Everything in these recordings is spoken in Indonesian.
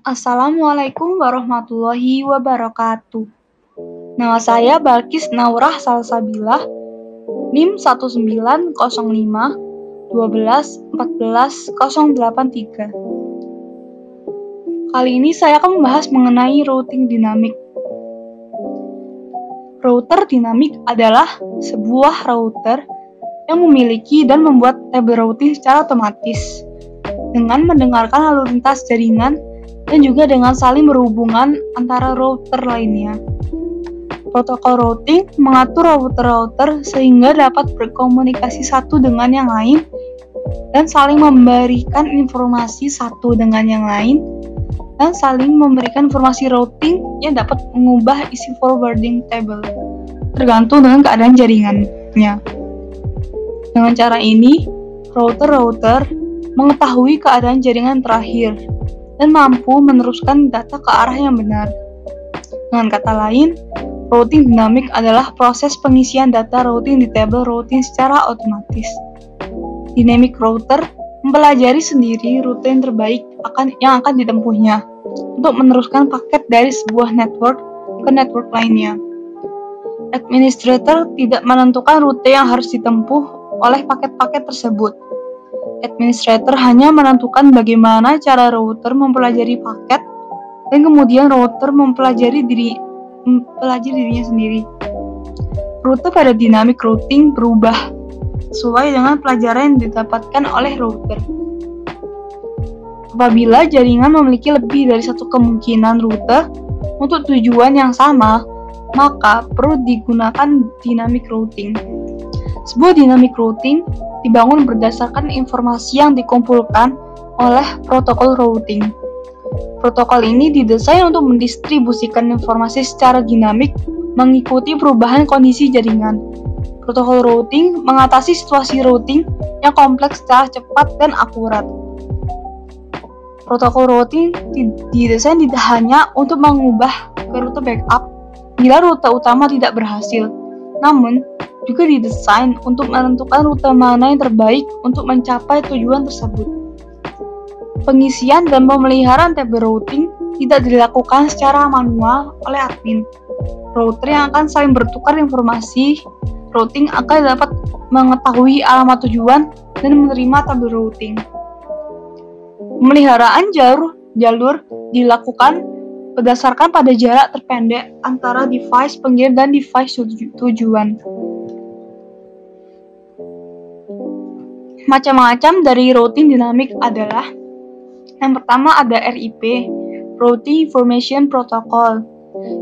Assalamualaikum warahmatullahi wabarakatuh. Nama saya Balkis Naurah Salsabilah, NIM 1905-12-14-083. Kali ini saya akan membahas mengenai routing dinamik. Router dinamik adalah sebuah router yang memiliki dan membuat tabel routing secara otomatis dengan mendengarkan lalu lintas jaringan dan juga dengan saling berhubungan antara router lainnya. Protokol routing mengatur router-router sehingga dapat berkomunikasi satu dengan yang lain dan saling memberikan informasi satu dengan yang lain dan saling memberikan informasi routing yang dapat mengubah isi forwarding table tergantung dengan keadaan jaringannya. Dengan cara ini, router-router mengetahui keadaan jaringan terakhir dan mampu meneruskan data ke arah yang benar. Dengan kata lain, routing dinamik adalah proses pengisian data routing di tabel routing secara otomatis. Dynamic router mempelajari sendiri rute yang terbaik yang akan ditempuhnya untuk meneruskan paket dari sebuah network ke network lainnya. Administrator tidak menentukan rute yang harus ditempuh oleh paket-paket tersebut. Administrator hanya menentukan bagaimana cara router mempelajari paket dan kemudian router mempelajari dirinya sendiri. Rute pada dynamic routing berubah sesuai dengan pelajaran yang didapatkan oleh router. Apabila jaringan memiliki lebih dari satu kemungkinan rute untuk tujuan yang sama, maka perlu digunakan dynamic routing. Sebuah dynamic routing dibangun berdasarkan informasi yang dikumpulkan oleh protokol routing. Protokol ini didesain untuk mendistribusikan informasi secara dinamik mengikuti perubahan kondisi jaringan. Protokol routing mengatasi situasi routing yang kompleks secara cepat dan akurat. Protokol routing didesain tidak hanya untuk mengubah ke rute backup bila rute utama tidak berhasil, namun juga didesain untuk menentukan rute mana yang terbaik untuk mencapai tujuan tersebut. Pengisian dan pemeliharaan tabel routing tidak dilakukan secara manual oleh admin. Router yang akan saling bertukar informasi routing akan dapat mengetahui alamat tujuan dan menerima tabel routing. Pemeliharaan jalur dilakukan berdasarkan pada jarak terpendek antara device pengirim dan device tujuan. Macam-macam dari routing dinamik adalah: yang pertama ada RIP, Routing Information Protocol.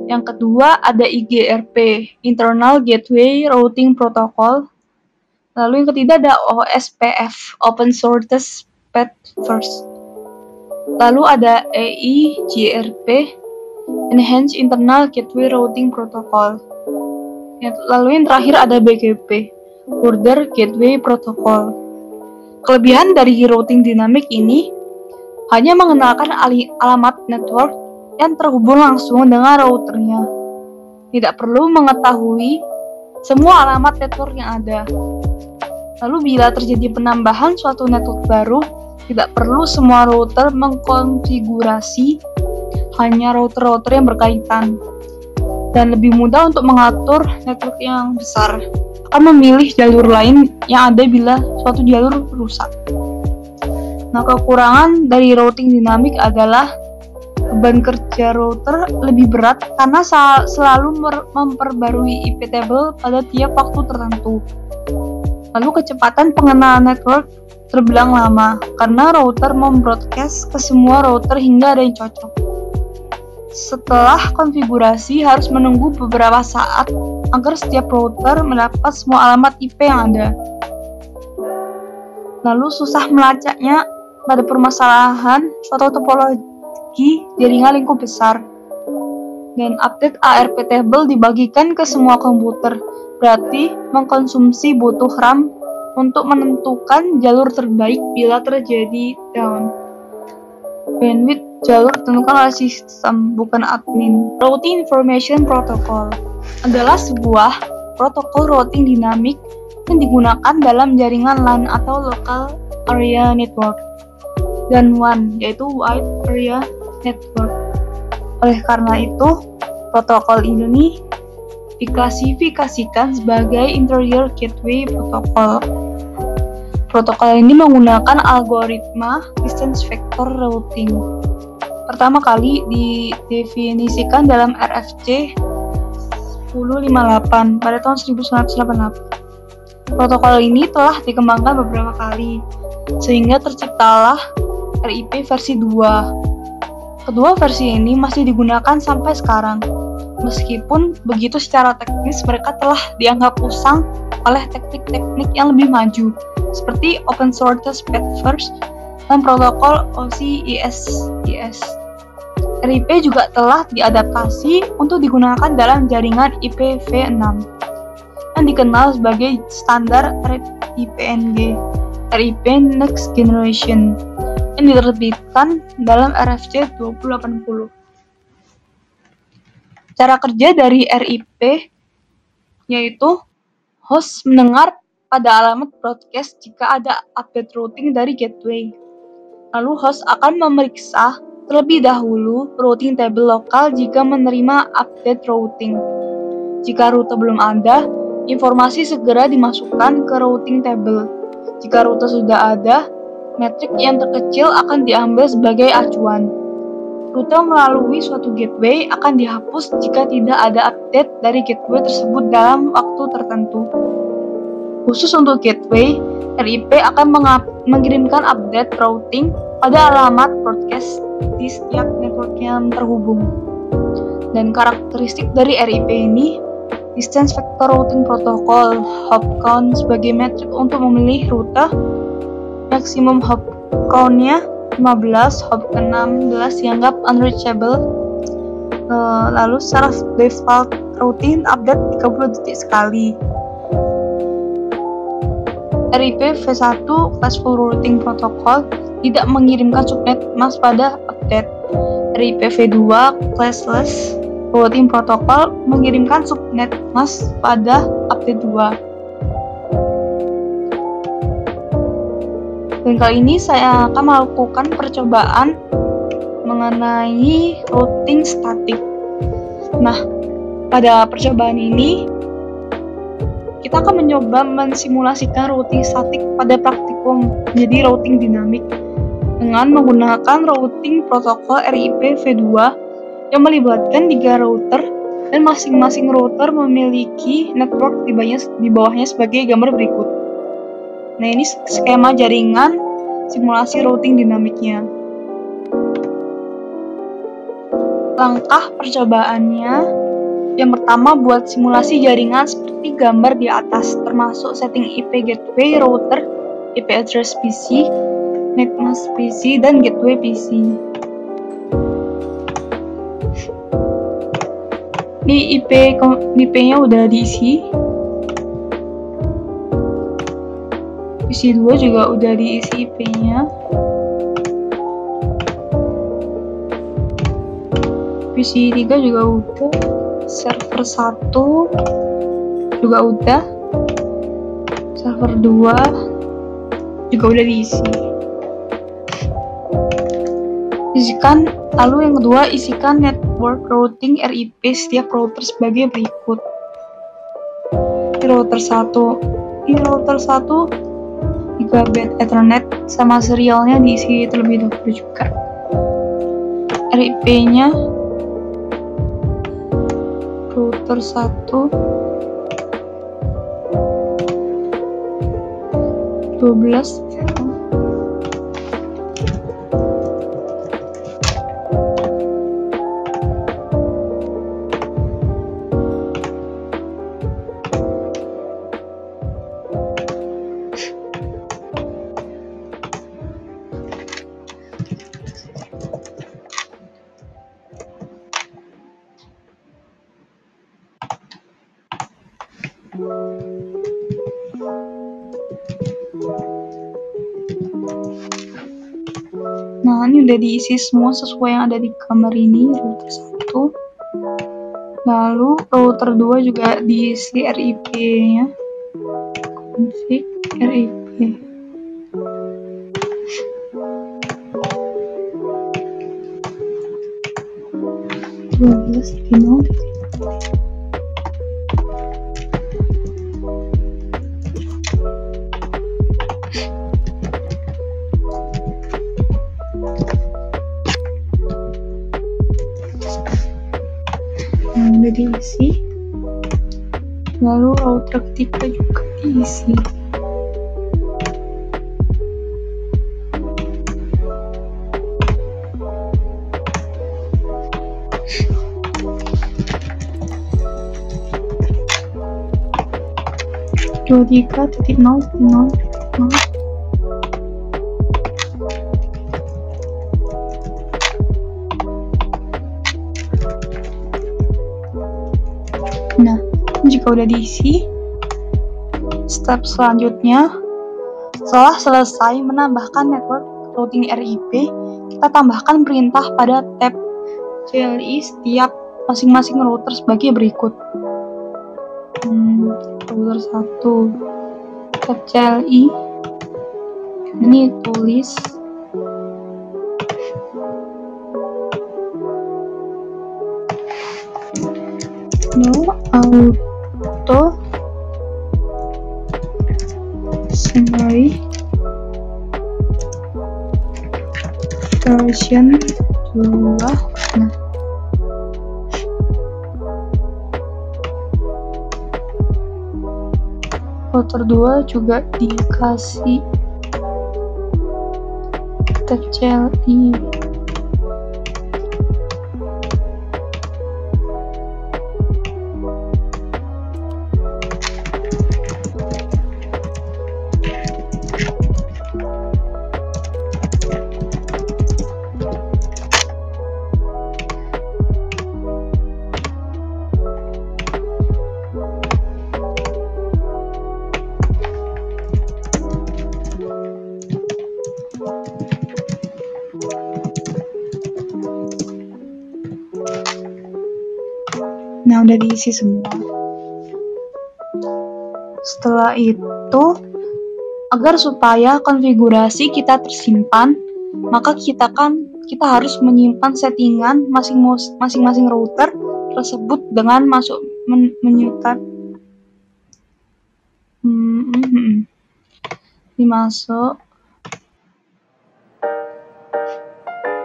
Yang kedua ada IGRP, Internal Gateway Routing Protocol. Lalu yang ketiga ada OSPF, Open Shortest Path First. Lalu ada EIGRP, Enhanced Internal Gateway Routing Protocol. Lalu yang terakhir ada BGP, Border Gateway Protocol. Kelebihan dari routing dinamik ini hanya mengenalkan alamat network yang terhubung langsung dengan routernya. Tidak perlu mengetahui semua alamat network yang ada. Lalu bila terjadi penambahan suatu network baru, tidak perlu semua router mengkonfigurasi, hanya router-router yang berkaitan. Dan lebih mudah untuk mengatur network yang besar. Akan memilih jalur lain yang ada bila suatu jalur rusak. Nah, kekurangan dari routing dinamik adalah beban kerja router lebih berat karena selalu memperbarui IP table pada tiap waktu tertentu. Lalu kecepatan pengenalan network terbilang lama karena router membroadcast ke semua router hingga ada yang cocok. Setelah konfigurasi harus menunggu beberapa saat agar setiap router mendapat semua alamat IP yang ada. Lalu susah melacaknya pada permasalahan suatu topologi jaringan lingkup besar. Dan update ARP table dibagikan ke semua komputer, berarti mengkonsumsi butuh RAM untuk menentukan jalur terbaik bila terjadi down. Bandwidth jalur ditentukan oleh sistem, bukan admin. Routing Information Protocol adalah sebuah protokol routing dinamik yang digunakan dalam jaringan LAN atau Local Area Network. Dan WAN, yaitu Wide Area network. Oleh karena itu, protokol ini diklasifikasikan sebagai Interior Gateway Protocol. Protokol ini menggunakan algoritma Distance Vector Routing. Pertama kali didefinisikan dalam RFC 1058 pada tahun 1988. Protokol ini telah dikembangkan beberapa kali, sehingga terciptalah RIP versi 2. Kedua versi ini masih digunakan sampai sekarang. Meskipun begitu, secara teknis mereka telah dianggap usang oleh teknik-teknik yang lebih maju, seperti Open Source Path First dan protokol OCIS. RIP juga telah diadaptasi untuk digunakan dalam jaringan IPv6 yang dikenal sebagai standar RIPNG, RIP Next Generation, yang diterbitkan dalam RFC 2080. Cara kerja dari RIP yaitu host mendengar pada alamat broadcast jika ada update routing dari gateway. Lalu host akan memeriksa terlebih dahulu routing table lokal jika menerima update routing. Jika rute belum ada, informasi segera dimasukkan ke routing table. Jika rute sudah ada, metrik yang terkecil akan diambil sebagai acuan. Rute melalui suatu gateway akan dihapus jika tidak ada update dari gateway tersebut dalam waktu tertentu. Khusus untuk gateway, RIP akan mengirimkan update routing pada alamat broadcast di setiap network yang terhubung. Dan karakteristik dari RIP ini, Distance Vector Routing Protocol, hop count sebagai metrik untuk memilih rute, maksimum hop count-nya 15, hop ke-16 dianggap unreachable. Lalu secara default routing update 30 detik sekali. RIP V1 Classful Routing Protocol tidak mengirimkan subnet mask pada update. RIP V2 Classless Routing Protocol mengirimkan subnet mask pada update 2. Dan kali ini saya akan melakukan percobaan mengenai routing statik. Nah, pada percobaan ini kita akan mencoba mensimulasikan routing statik pada praktikum menjadi routing dinamik dengan menggunakan routing protokol RIP V2 yang melibatkan 3 router dan masing-masing router memiliki network di bawahnya sebagai gambar berikut. Nah, ini skema jaringan simulasi routing dinamiknya. Langkah percobaannya, yang pertama buat simulasi jaringan seperti gambar di atas, termasuk setting IP gateway router, IP address PC, netmask PC, dan gateway PC. Ini IP-nya udah diisi. PC 2 juga udah diisi IP-nya. PC 3 juga udah. Server 1 juga udah. Server 2 juga udah diisi. Lalu yang kedua, isikan network routing RIP setiap router sebagai berikut. Router 1 Gigabit Ethernet sama serialnya diisi terlebih dahulu juga. RIP-nya router 1 12. Nah, ini udah diisi semua sesuai yang ada di gambar ini, router 1. Lalu router 2 juga diisi RIP-nya. Config RIP. 12.0. Udah diisi, lalu router ketiga juga diisi. Dua 3.0.0. Nah, jika udah diisi, step selanjutnya setelah selesai menambahkan network routing RIP, kita tambahkan perintah pada tab CLI setiap masing-masing router sebagai berikut. Router 1, tab CLI, ini tulis no auto summary version 2. Nah, router 2 juga dikasih tab CLI. Nah, udah diisi semua. Setelah itu, agar supaya konfigurasi kita tersimpan, maka kita harus menyimpan settingan masing-masing router tersebut dengan menyutat dimasuk.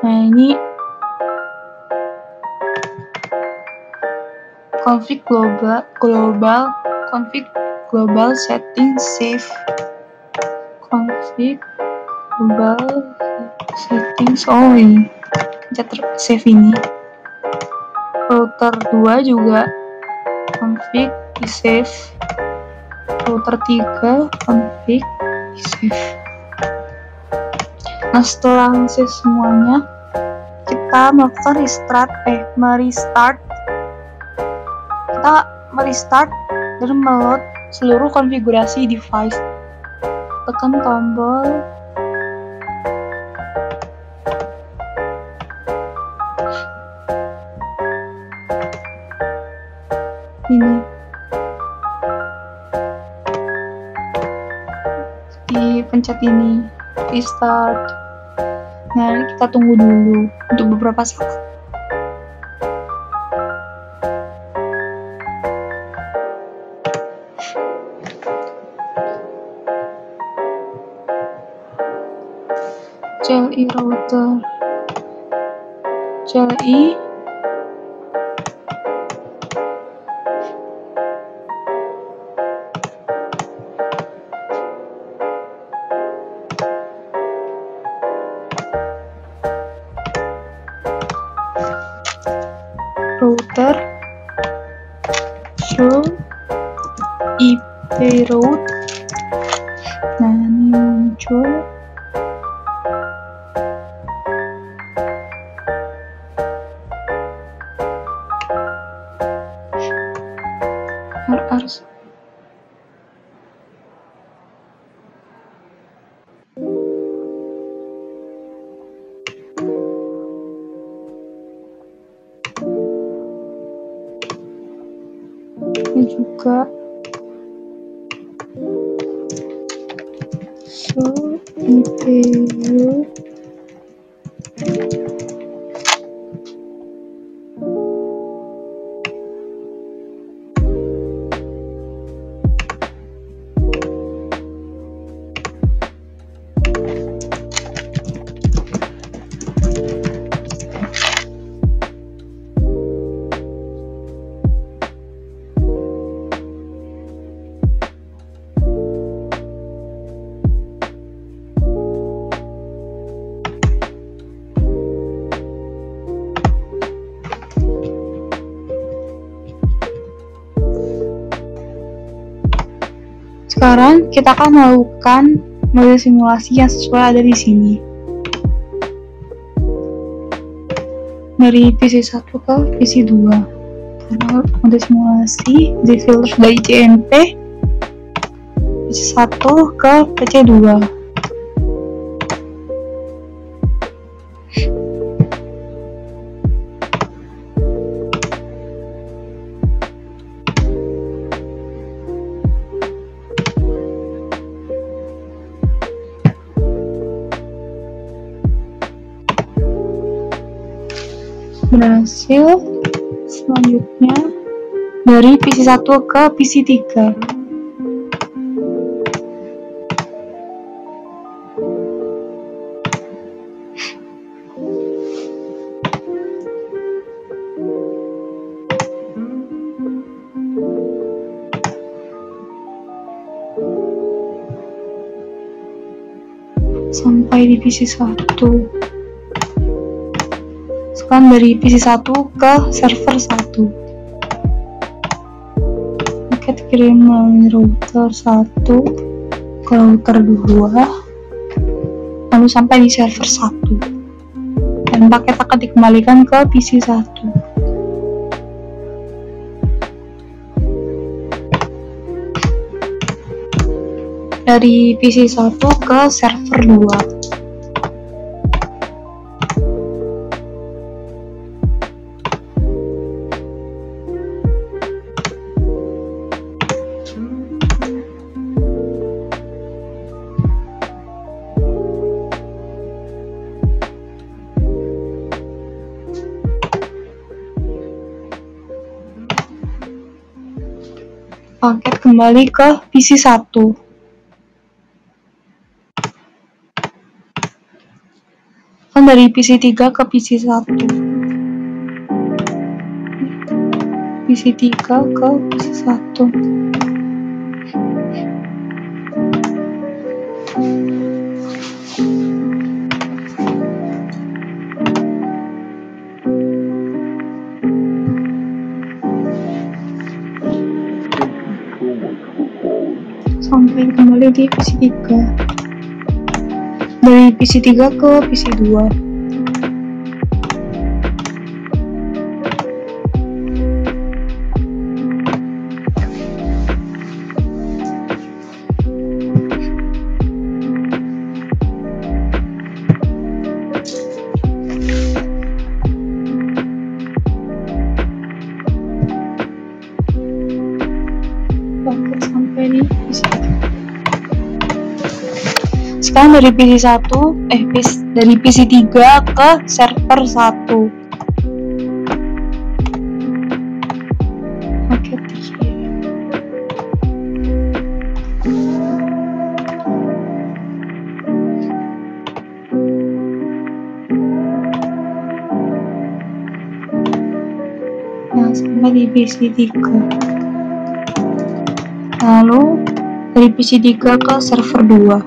Nah, ini config global setting save config global settings. Oh, ini save ini. Router 2 juga config di save. Router 3 config di save. Nah, setelah save semuanya, kita melakukan merestart dan meload seluruh konfigurasi device. Tekan tombol ini, dipencet ini, restart. Nah, kita tunggu dulu untuk beberapa saat. CLI router CLI router show IP route. Nah, ini muncul. Harus ini juga IP route Sekarang kita akan melakukan model simulasi yang sesuai ada di sini. Dari PC1 ke PC2. Karena model simulasi difilter dari JNP PC1 ke PC2. Berhasil. Selanjutnya dari PC1 ke PC3. Sampai di PC1. Sekarang dari PC1 ke server 1. Paket kirim melalui router 1 ke router 2, lalu sampai di server 1. Dan paket akan dikembalikan ke PC1. Dari PC1 ke server 2. Paket kembali ke PC1. Kan dari PC3 ke PC1. PC3 ke PC1. Sampai kembali di PC3. Dari PC3 ke PC2. Paket sampai di PC3. Sekarang dari dari PC3 ke server 1. Paket dikirim. Nah, sampai di PC3. Lalu dari PC3 ke server 2.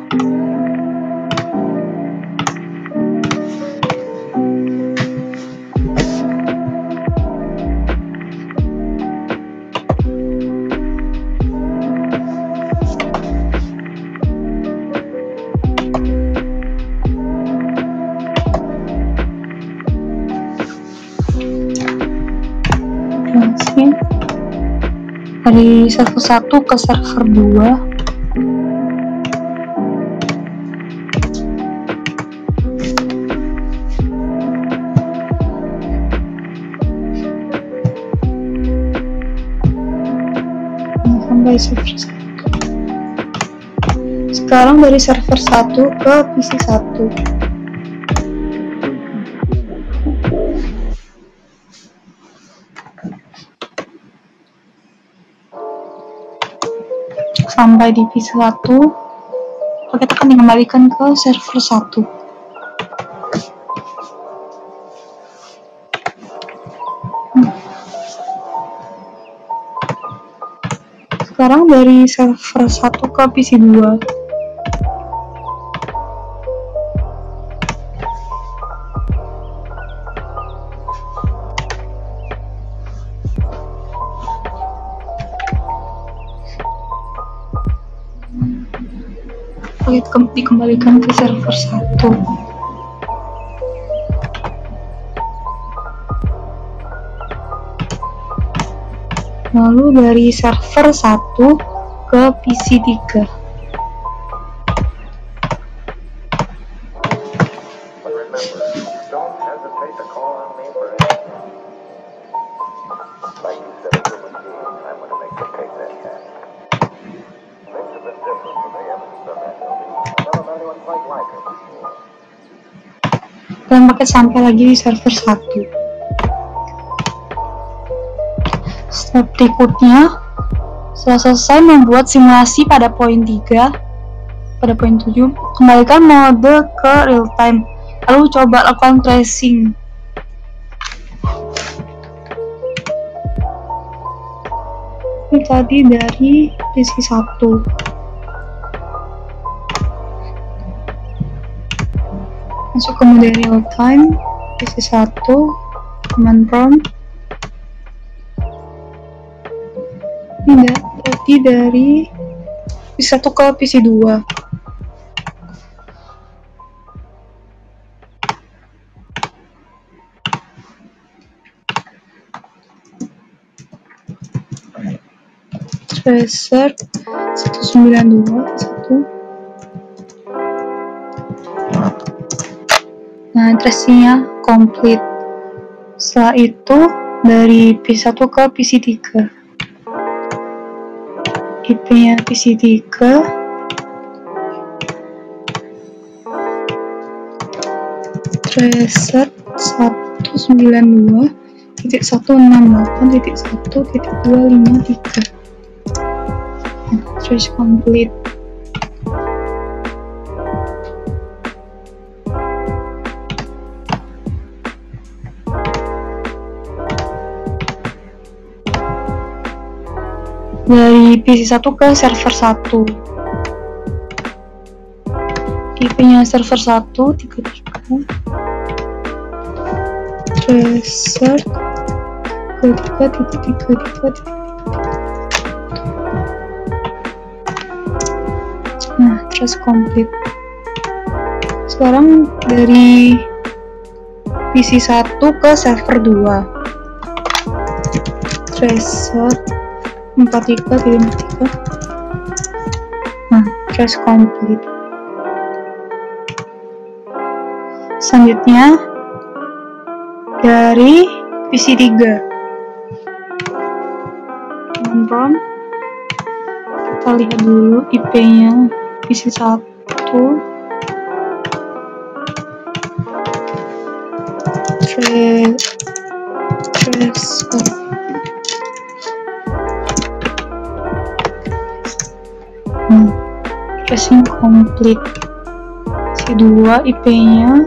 Dari server 1 ke server 2. Sampai server 1. Sekarang dari server 1 ke PC1. Sampai di PC1, paket akan dikembalikan ke server 1. Sekarang dari server 1 ke PC2. dikembalikan ke server 1. Lalu dari server 1 ke PC 3. Dan paket sampai lagi di server 1. Step berikutnya, setelah selesai membuat simulasi pada poin 3, pada poin 7, kembalikan mode ke real time, lalu coba lakukan tracing. Ini tadi dari PC 1. Masuk ke mode real time, PC 1, command prompt. Ini berarti dari PC 1 ke PC 2. Tracer 192.1. Nah, tracingnya complete. Setelah itu dari PC 1 ke PC 3. IP-nya PC 3 tracer 192.168.1.253. Trace complete. Dari PC 1 ke server 1. IP-nya server 1 33. Tracer 33.3.3. Nah, trace complete. Sekarang dari PC 1 ke server 2. Tracer 43.53. Nah, trace complete. Selanjutnya dari PC 3. Prompt. Kita lihat dulu IP-nya PC 1. Trace tracing complete. Si 2 IP-nya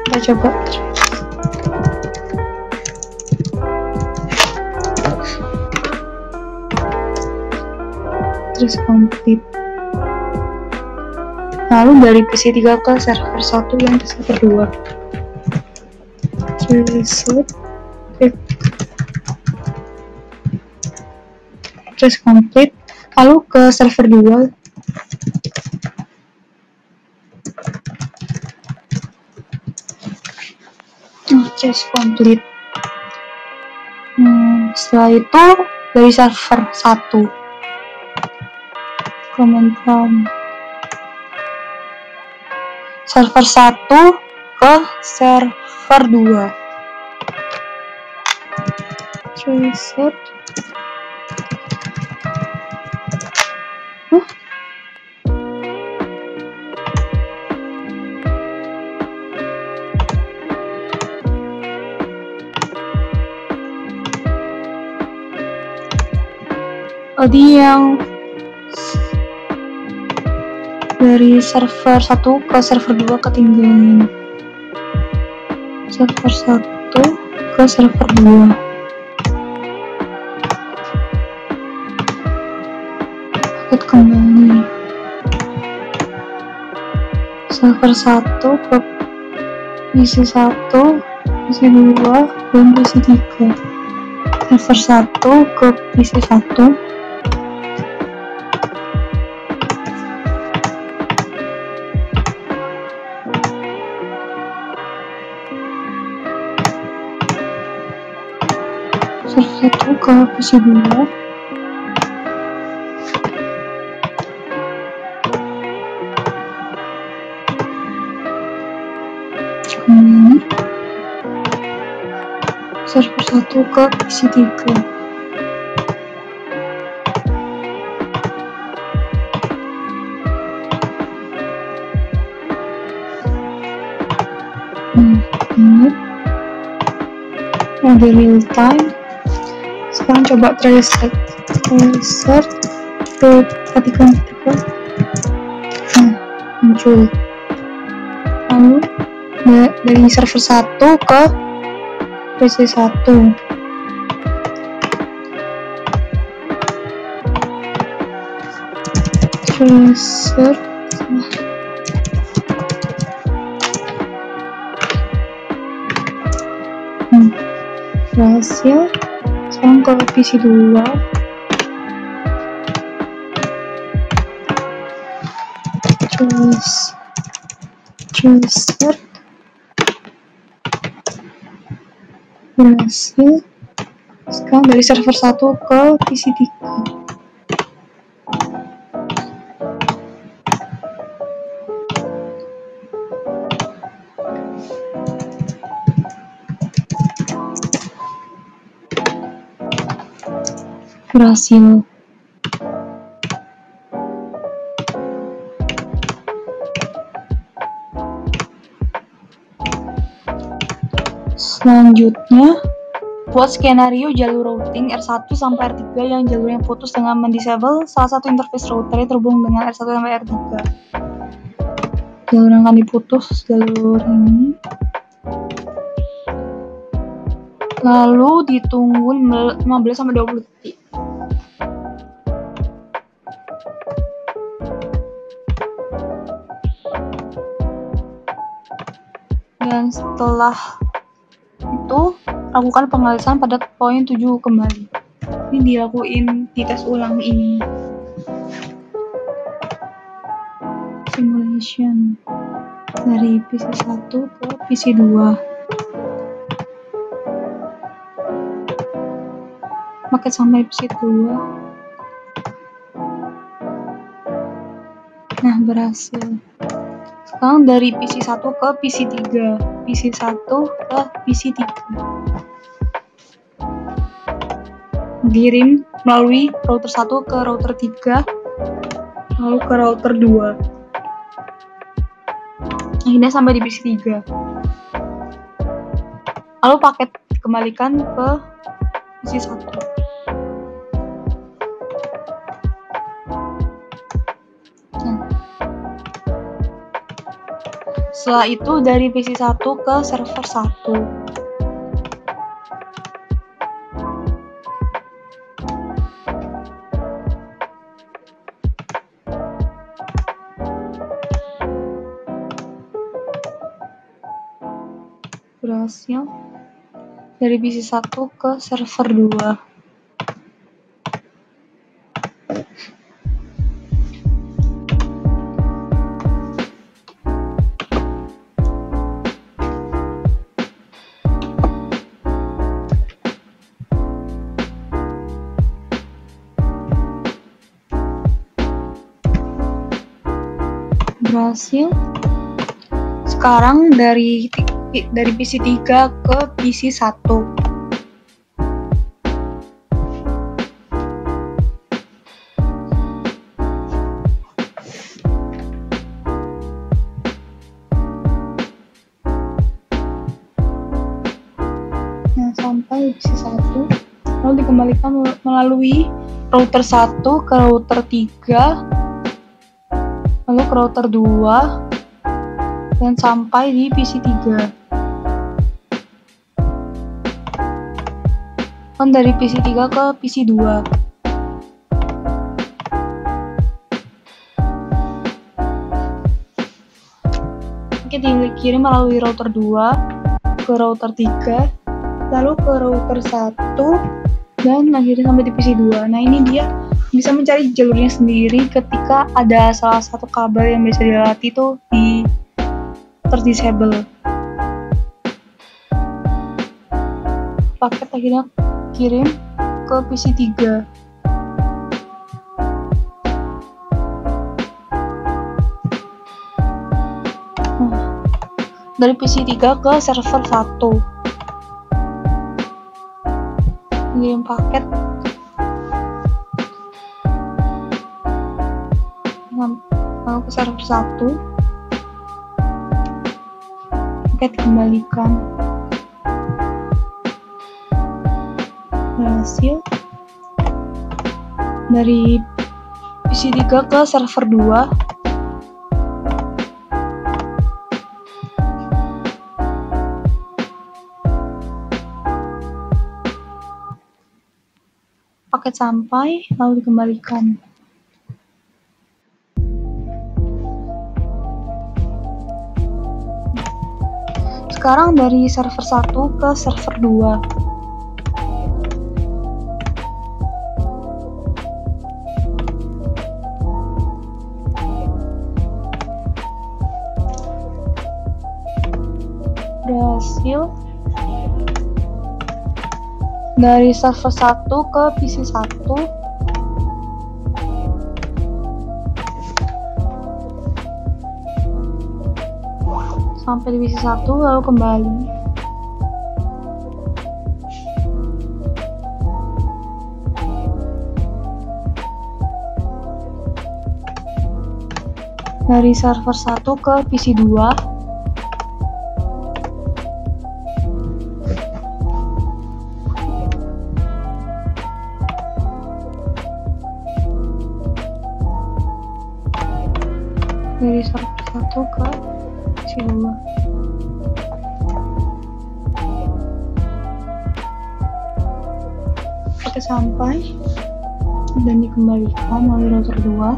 kita coba trace complete. Lalu dari PC 3 ke server 1 yang ke server 2. Trace complete. Lalu ke server 2. Trace complete. Setelah itu dari server 1. Command prompt. Server 1 ke server 2. Tracer. Tadi yang dari server 1 ke server 2 ketinggalan. Server 1 ke server 2. Paket kembali. Server 1 ke PC 1, PC 2, dan PC 3. Server 1 ke PC 1. server 1 ke PC 2. Kemudian server 1 ke PC 3. Ini ada real time. Sekarang coba reset ketikkan muncul. Lalu dari server 1 ke PC 1. Reset berhasil. Sekarang ke PC 2. Reset berhasil. Sekarang dari server 1 ke PC 3. Berhasil. Selanjutnya, buat skenario jalur routing R1 sampai R3 yang jalurnya putus dengan mendisable salah satu interface routernya terhubung dengan R1 sampai R3. Jalur yang akan diputus jalur ini. Lalu ditunggu 15 sampai 20 detik. Dan setelah itu lakukan pengalisan pada poin 7 kembali. Ini dilakuin di tes ulang ini. Simulation dari PC 1 ke PC 2. Pakai sampai PC 2. Nah, berhasil. Sekarang dari PC 1 ke PC 3. PC 1 ke PC 3. Kirim melalui router 1 ke router 3, lalu ke router 2. Akhirnya sampai di PC 3. Lalu paket kembalikan ke PC 1. Setelah itu dari PC 1 ke server 1. Berhasil. Dari PC 1 ke server 2. Berhasil. Sekarang dari PC 3 ke PC 1. Nah, sampai PC 1. Lalu dikembalikan melalui router 1 ke router 3. Lalu ke router 2 dan sampai di PC 3. Dan dari PC 3 ke PC 2. Oke, dikirim melalui router 2 ke router 3, lalu ke router 1 dan akhirnya sampai di PC 2. Nah, ini dia bisa mencari jalurnya sendiri ketika ada salah satu kabel yang bisa dilewati itu terdisable. Paket akhirnya dikirim ke PC 3. Dari PC 3 ke server 1. Kirim paket lalu ke server 1. Paket dikembalikan. Berhasil. Dari PC 3 ke server 2. Paket sampai lalu dikembalikan. Sekarang dari server 1 ke server 2. Berhasil. Dari server 1 ke PC 1. Sampai di PC 1 lalu kembali. Dari server 1 ke PC 2. Dari server 1 ke PC 2. Paket sampai dan dikembalikan melalui router 2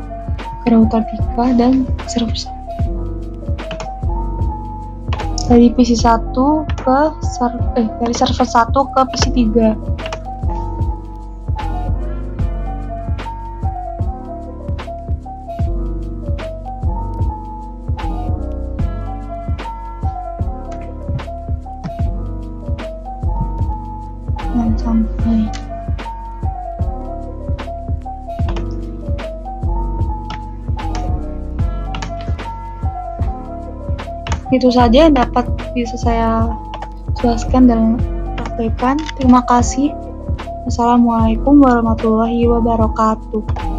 ke router 3 dan server 1. Dari PC 1 ke dari server 1 ke PC 3. Dan sampai. Itu saja yang dapat bisa saya jelaskan dan praktekkan. Terima kasih. Wassalamualaikum warahmatullahi wabarakatuh.